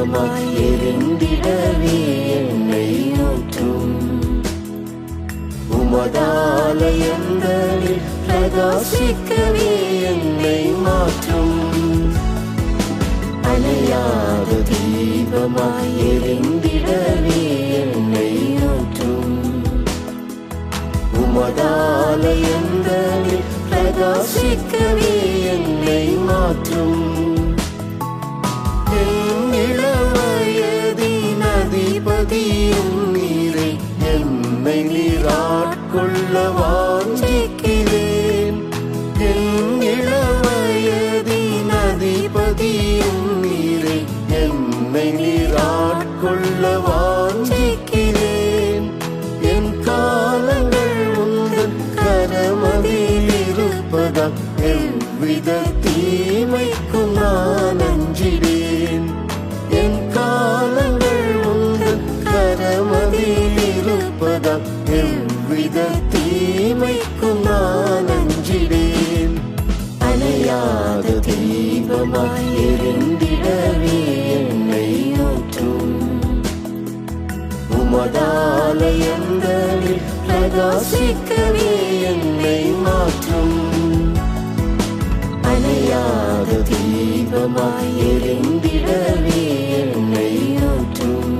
தீபமாய் எரிந்திடவே என்னை ஊற்றும். உமதாலயங்களில் பிரகாசிக்கவே என்னை மாற்றும். அணையாத தீபமாய் எரிந்திடவே என்னை ஊற்றும். உமதாலயங்களில் பிரகாசிக்கவே என்னை மாற்றும். என் இளவயதின் அதிபதியும் நீரே, என்னை நீர் ஆட்கொள்ள வாஞ்சிக்கிறேன். என் இளவயதின் அதிபதியும் நீரே, என்னை நீர் ஆட்கொள்ள வாஞ்சிக்கிறேன். என் காலங்கள் உந்தன் கரமதில் இருப்பதால் எவ்வித தீமைக்கும் நான் அஞ்சிடேன். என் காலங்கள் உந்தன் கரமதில் இருப்பதால் எவ்வித தீமைக்கும் நான் அஞ்சிடேன். அணையாத தீபமாய் எரிந்திடவே என்னை ஊற்றும். உமதாலயங்களில் பிரகாசிக்கவே என்னை மாற்றும். அணையாத தீபமாய் எரிந்திடவே என்னை ஊற்றும்.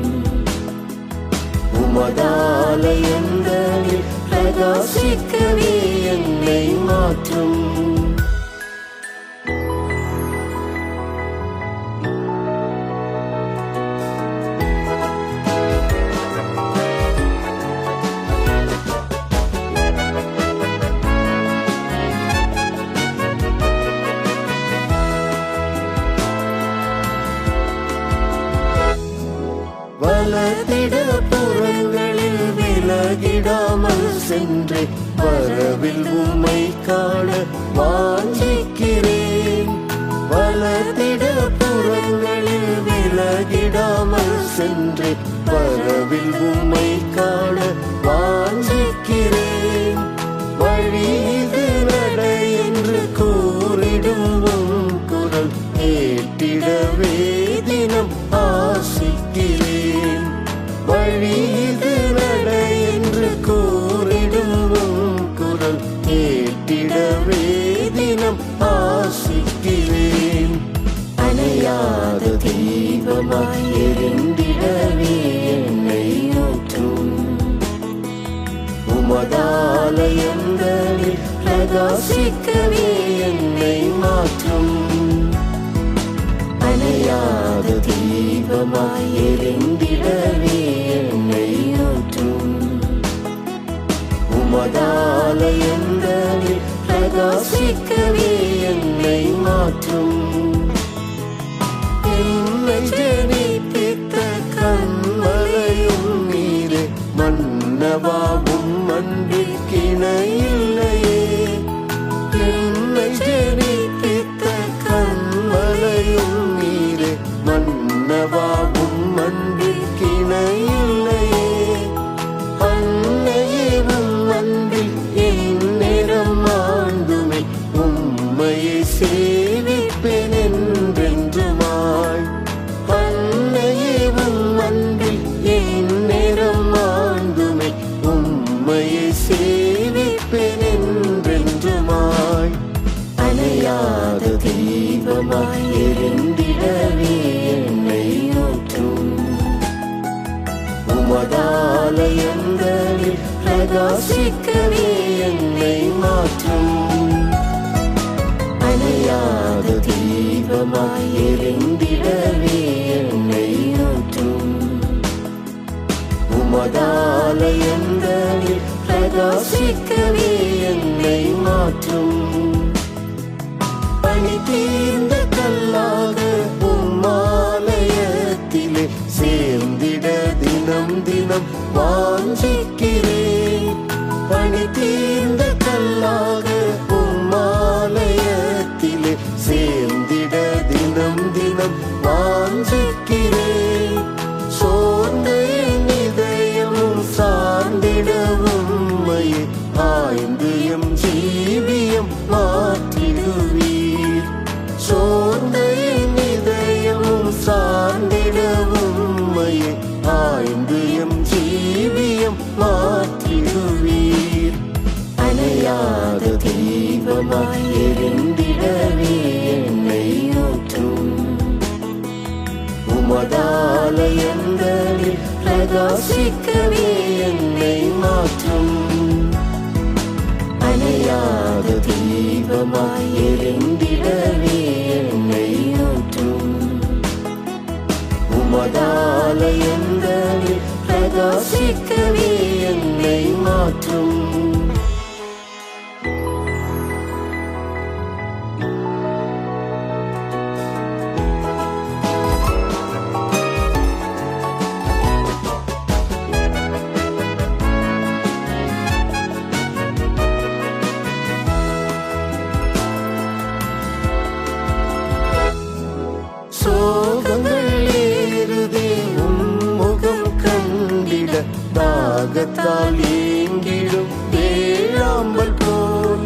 உமதாலயங்களில் பிரகாசிக்கவே என்னை மாற்றும். வலதிட புறங்களில் விலகிடாமல் சென்று வரவில் உம்மை காண வாஞ்சிக்கிறேன். வலதிட புறங்களில் விலகிடாமல் சென்று வரவில் உம்மை காண வாஞ்சிக்கிறேன். வழி இது நடை என்று கூறிடும் உம் குரல் கேட்டிடவே தினம் ஆசிக்கிறேன். வழி இது நடை என்று கூறிடும் உம் குரல் கேட்டிடவே தினம் ஆசிக்கிறேன். அணையாத தீபமாய் எரிந்திடவே என்னை ஊற்றும். உமதாலயங்களில் பிரகாசிக்கவே என்னை மாற்றும். அணையாத தீபமாய் எரிந்திடவே என்னை ஊற்றும். உமதாலயங்களில் பிரகாசிக்கவே என்னை மாற்றும். என்னை ஜெனிப்பித்த கன்மலையும் நீரே, மன்னவாவும் அன்பில் கிணையில்லையே. என்னை ஜெனிப்பித்த கன்மலையும் நீரே, மன்னவாவும் அன்பில் கிணையில்லையே. அன்னையேவும் அன்பில் எந்நேரம் ஆண்டுமே உம்மையை சேவிப்பேன் என்றென்றுமாய். அன்னையேவும் அன்பில் எந்நேரம் ஆண்டுமே உம்மையை சேவிப்பேன் என்றென்றுமாய். அணையாத தீபமாய் எரிந்திடவே என்னை ஊற்றும். உமதாலயங்களில் பிரகாசிக்கவே என்னை மாற்றும். அணையாத தீபமாய் எரிந்திடவே என்னை ஊற்றும். உமதாலயங்களில் பிரகாசிக்கவே என்னை மாற்றும். பணி தீர்ந்த கல்லாக உம்மாலயத்திலே சேர்ந்திட தினம் தினம் வாஞ்சிக்கிறேன். பணி தீர்ந்த கல்லாக உம்மாலயத்திலே சேர்ந்திட தினம் தினம் வாஞ்சிக்கிறேன். சோர்ந்த என் இதயமும் சார்ந்திடவும் உம்மையே ஆய்ந்து எம் ஜீவியம் மாற்றிடுவீர். சோர்ந்த என் இதயமும் சார்ந்திடவும் மாற்றிடுவீர். அணையாத தீபமாய் எரிந்திடவே என்னை ஊற்றும். உமதாலயங்களில் பிரகாசிக்கவே என்னை மாற்றும். அணையாத தீபமாய் எரிந்திடவே என்னை ஊற்றும். உமதாலயங்களில் பிரகாசிக்கவே என்னை மாற்றும். சோகங்கள் ஏறுதே உம்முகம் கண்டிட தாகத்தால் ஏங்கிடும் வேளாம்பல் போல்.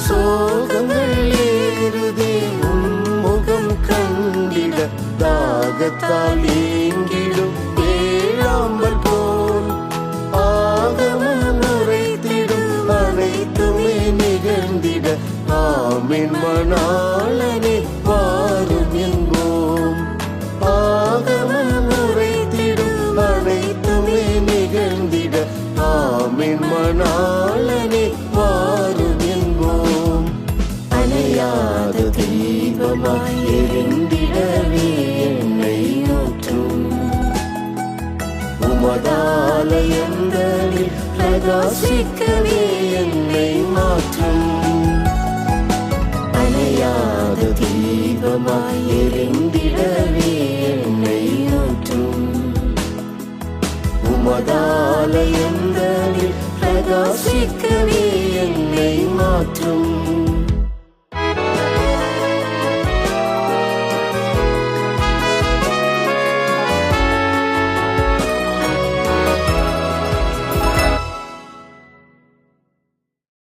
சோகங்கள் ஏறுதே உம்முகம் கண்டிட தாகத்தால் ஏங்கிடும் வேளாம்பல் போல். ஆகமம் உரைத்திடும் அனைத்துமே நிகழ்ந்திட ஆமென் மணாளனே வாரும் என்போம். ஆகமம் உரைத்திடும் அனைத்துமே நிகழ்ந்திட ஆமென் மணாளனே வாரும் என்போம். அணையாத தீபமாய் எரிந்திடவே என்னை ஊற்றும். உமதாலயங்களில் பிரகாசிக்கவே என்னை மாற்றும். அணையாத தீபமாய் எரிந்திடவே